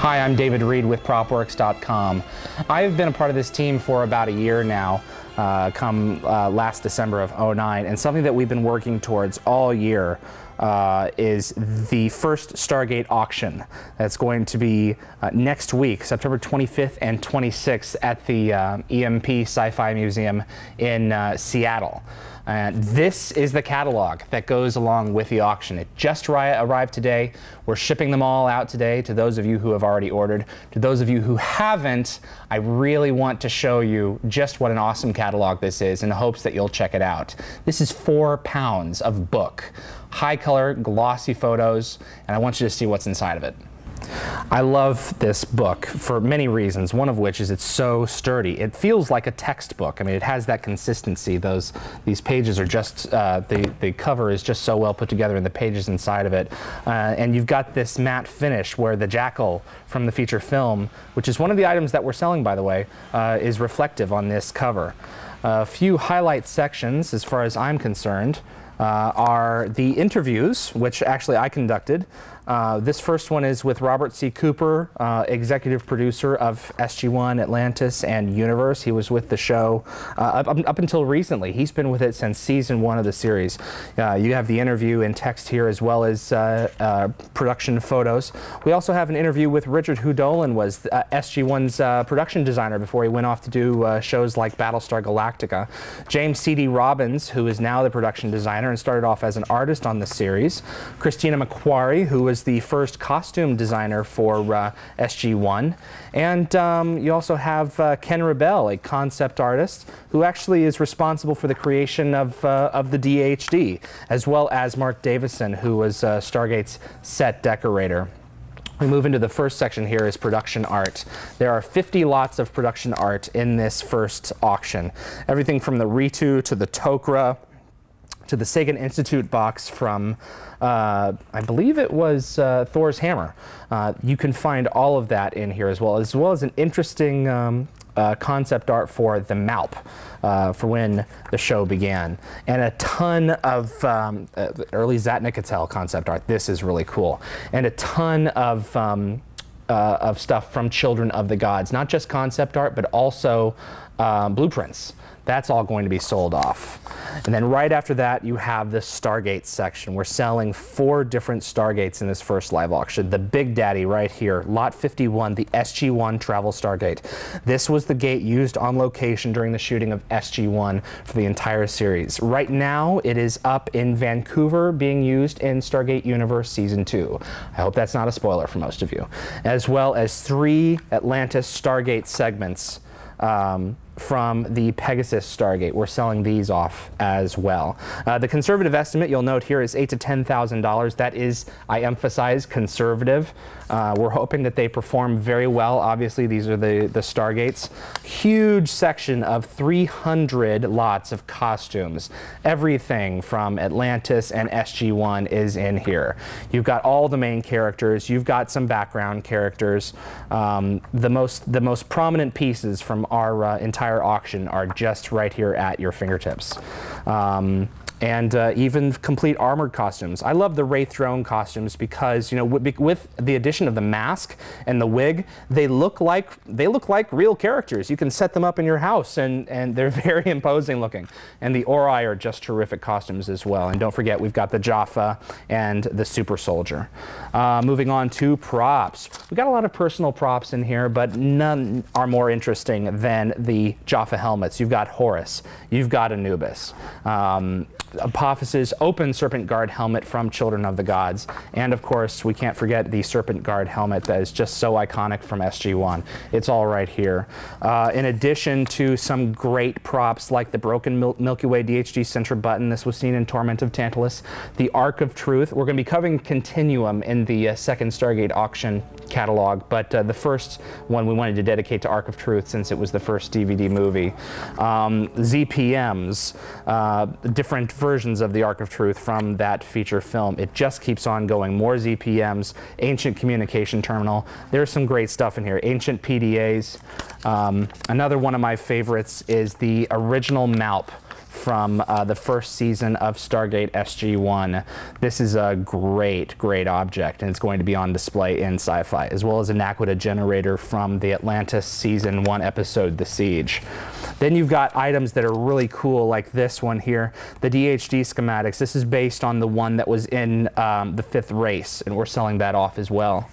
Hi, I'm David Reed with Propworx.com. I've been a part of this team for about a year now, last December of '09, and something that we've been working towards all year is the first Stargate auction. That's going to be next week, September 25th and 26th at the EMP Sci-Fi Museum in Seattle. And this is the catalog that goes along with the auction. It just arrived today. We're shipping them all out today to those of you who have already ordered. To those of you who haven't, I really want to show you just what an awesome catalog this is in the hopes that you'll check it out. This is 4 pounds of book, high color, glossy photos, and I want you to see what's inside of it. I love this book for many reasons, one of which is it's so sturdy. It feels like a textbook. I mean, it has that consistency. These pages are just, the cover is just so well put together and the pages inside of it. And you've got this matte finish where the jackal from the feature film, which is one of the items that we're selling, by the way, is reflective on this cover. A few highlight sections, as far as I'm concerned, are the interviews, which actually I conducted. This first one is with Robert C. Cooper, executive producer of SG-1, Atlantis, and Universe. He was with the show up until recently. He's been with it since season 1 of the series. You have the interview in text here, as well as production photos. We also have an interview with Richard Hudolin, was SG-1's production designer before he went off to do shows like Battlestar Galactica. James C.D. Robbins, who is now the production designer and started off as an artist on the series. Christina McQuarrie, who was the first costume designer for SG-1. And you also have Ken Rebel, a concept artist, who actually is responsible for the creation of the DHD, as well as Mark Davison, who was Stargate's set decorator. We move into the first section here is production art. There are 50 lots of production art in this first auction. Everything from the Ritu to the Tok'ra, to the Sagan Institute box from, I believe it was Thor's hammer. You can find all of that in here as well as an interesting concept art for the MALP, for when the show began. And a ton of early Zatnikattel concept art. This is really cool. And a ton of stuff from Children of the Gods. Not just concept art, but also blueprints. That's all going to be sold off. And then right after that, you have the Stargate section. We're selling 4 different Stargates in this first live auction. The Big Daddy right here, Lot 51, the SG-1 Travel Stargate. This was the gate used on location during the shooting of SG-1 for the entire series. Right now, it is up in Vancouver, being used in Stargate Universe Season 2. I hope that's not a spoiler for most of you. As well as 3 Atlantis Stargate segments from the Pegasus Stargate. We're selling these off as well. The conservative estimate, you'll note here, is $8,000 to $10,000. That is, I emphasize, conservative. We're hoping that they perform very well. Obviously, these are the Stargates. Huge section of 300 lots of costumes. Everything from Atlantis and SG-1 is in here. You've got all the main characters. You've got some background characters. The most prominent pieces from our entire auction are just right here at your fingertips. And even complete armored costumes. I love the Wraith drone costumes because, you know, with the addition of the mask and the wig, they look like real characters. You can set them up in your house, and they're very imposing looking. And the Ori are just terrific costumes as well. And don't forget, we've got the Jaffa and the Super Soldier. Moving on to props. We've got a lot of personal props in here, but none are more interesting than the Jaffa helmets. You've got Horus. You've got Anubis. Apophyse's open Serpent Guard helmet from Children of the Gods. And of course, we can't forget the Serpent Guard helmet that is just so iconic from SG-1. It's all right here. In addition to some great props like the broken Milky Way DHD center button. This was seen in Torment of Tantalus. The Ark of Truth. We're going to be covering Continuum in the second Stargate auction catalog, but the first one we wanted to dedicate to Ark of Truth since it was the first DVD movie. ZPMs, different versions of the Ark of Truth from that feature film. It just keeps on going. More ZPMs, Ancient Communication Terminal. There's some great stuff in here. Ancient PDAs. Another one of my favorites is the original MALP from the first season of Stargate SG-1. This is a great, great object, and it's going to be on display in Sci-Fi, as well as a Naquita generator from the Atlantis Season 1 episode, The Siege. Then you've got items that are really cool, like this one here, the DHD schematics. This is based on the one that was in the 5th race, and we're selling that off as well.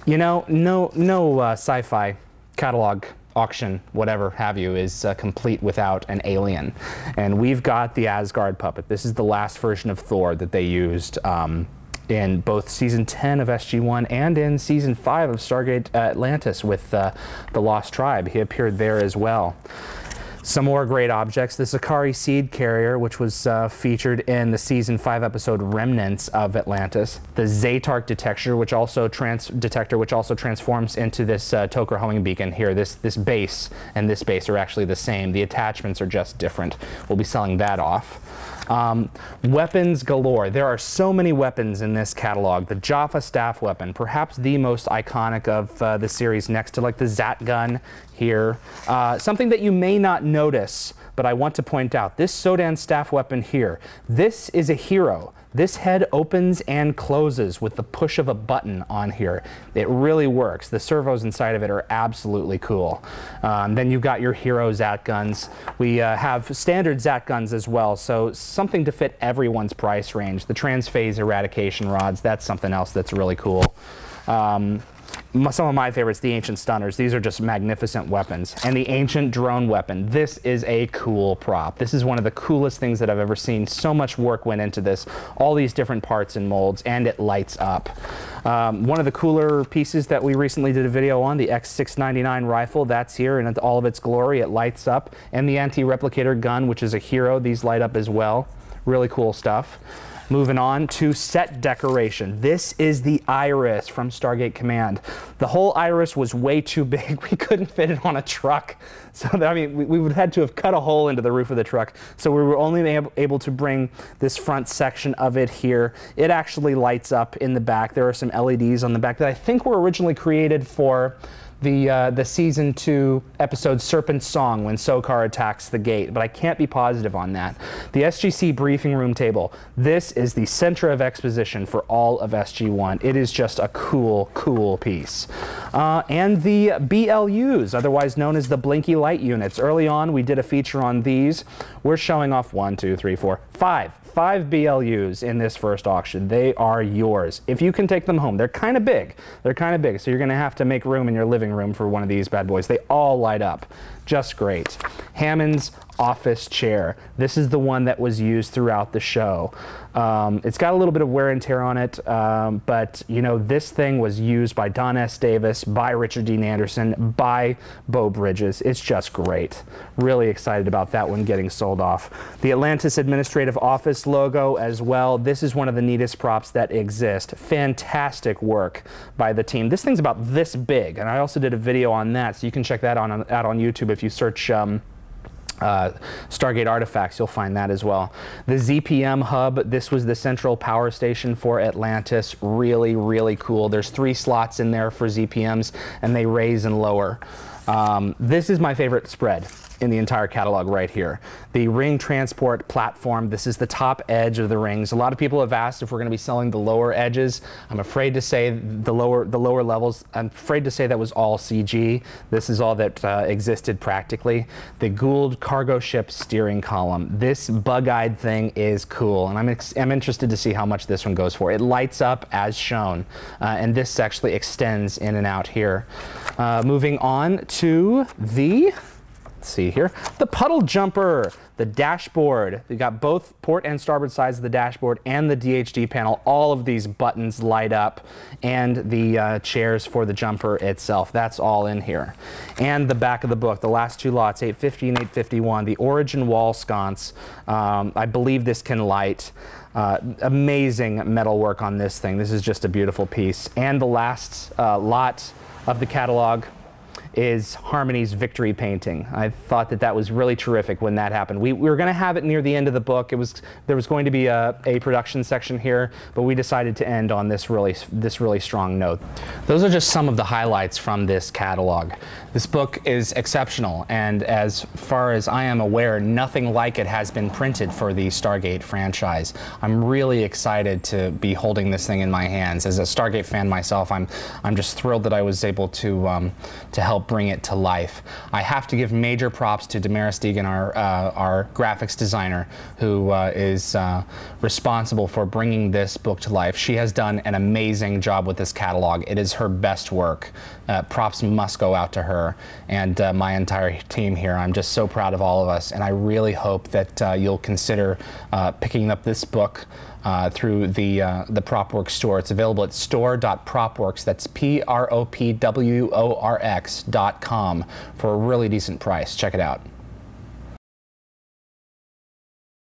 You know, no Sci-Fi catalog, auction, whatever have you, is complete without an alien. And we've got the Asgard puppet. This is the last version of Thor that they used in both Season 10 of SG-1 and in Season 5 of Stargate Atlantis with the Lost Tribe. He appeared there as well. Some more great objects. The Sakari seed carrier, which was featured in the Season 5 episode Remnants of Atlantis. The Zatark detector, which also transforms into this Toker homing beacon here. This base and this base are actually the same. The attachments are just different. We'll be selling that off. Weapons galore. There are so many weapons in this catalog. The Jaffa staff weapon, perhaps the most iconic of the series, next to like the Zat gun here. Something that you may not notice, but I want to point out, this Sodan staff weapon here, this is a hero. This head opens and closes with the push of a button on here. It really works. The servos inside of it are absolutely cool. Then you've got your hero Zat guns. We have standard Zat guns as well, so something to fit everyone's price range. The transphase eradication rods, that's something else that's really cool. Some of my favorites, the Ancient Stunners. These are just magnificent weapons. And the Ancient Drone Weapon. This is a cool prop. This is one of the coolest things that I've ever seen. So much work went into this. All these different parts and molds, and it lights up. One of the cooler pieces that we recently did a video on, the X699 rifle, that's here in all of its glory. It lights up. And the anti-replicator gun, which is a hero. These light up as well. Really cool stuff. Moving on to set decoration. This is the Iris from Stargate Command. The whole Iris was way too big. We couldn't fit it on a truck. So, I mean, we would have had to have cut a hole into the roof of the truck. So we were only able to bring this front section of it here. It actually lights up in the back. There are some LEDs on the back that I think were originally created for the Season 2 episode Serpent Song when Sokar attacks the gate, but I can't be positive on that. The SGC briefing room table. This is the center of exposition for all of SG-1. It is just a cool, cool piece. And the BLUs, otherwise known as the Blinky Light Units. Early on, we did a feature on these. We're showing off 1, 2, 3, 4, 5 BLUs in this first auction. They are yours. If you can take them home, they're kind of big. They're kind of big, so you're going to have to make room in your living room for one of these bad boys. They all light up. Just great. Hammond's office chair. This is the one that was used throughout the show. It's got a little bit of wear and tear on it, but you know, this thing was used by Don S. Davis, by Richard Dean Anderson, by Beau Bridges. It's just great. Really excited about that one getting sold off. The Atlantis Administrative Office logo as well. This is one of the neatest props that exist. Fantastic work by the team. This thing's about this big, and I also did a video on that, so you can check that out on YouTube if you search Stargate Artifacts, you'll find that as well. The ZPM hub, this was the central power station for Atlantis. Really, really cool. There's 3 slots in there for ZPMs, and they raise and lower. This is my favorite spread in the entire catalog right here. The ring transport platform. This is the top edge of the rings. A lot of people have asked if we're going to be selling the lower edges. I'm afraid to say the lower levels. I'm afraid to say that was all CG. This is all that existed practically. The Gould cargo ship steering column. This bug-eyed thing is cool, and I'm interested to see how much this one goes for. It lights up as shown, and this actually extends in and out here. Moving on to the, let's see here, the puddle jumper, the dashboard. We got both port and starboard sides of the dashboard and the DHD panel. All of these buttons light up, and the chairs for the jumper itself. That's all in here. And the back of the book, the last 2 lots, 850 and 851, the origin wall sconce. I believe this can light. Amazing metal work on this thing. This is just a beautiful piece. And the last lot of the catalog is Harmony's victory painting. I thought that that was really terrific when that happened. We were going to have it near the end of the book. There was going to be a production section here, but we decided to end on this really strong note. Those are just some of the highlights from this catalog. This book is exceptional, and as far as I am aware, nothing like it has been printed for the Stargate franchise. I'm really excited to be holding this thing in my hands. As a Stargate fan myself, I'm just thrilled that I was able to help bring it to life. I have to give major props to Damaris Deegan, our graphics designer, who is responsible for bringing this book to life. She has done an amazing job with this catalog. It is her best work. Props must go out to her and my entire team here. I'm just so proud of all of us, and I really hope that you'll consider picking up this book through the Propworx store. It's available at store.propworx, that's PROPWORX.com, for a really decent price. Check it out.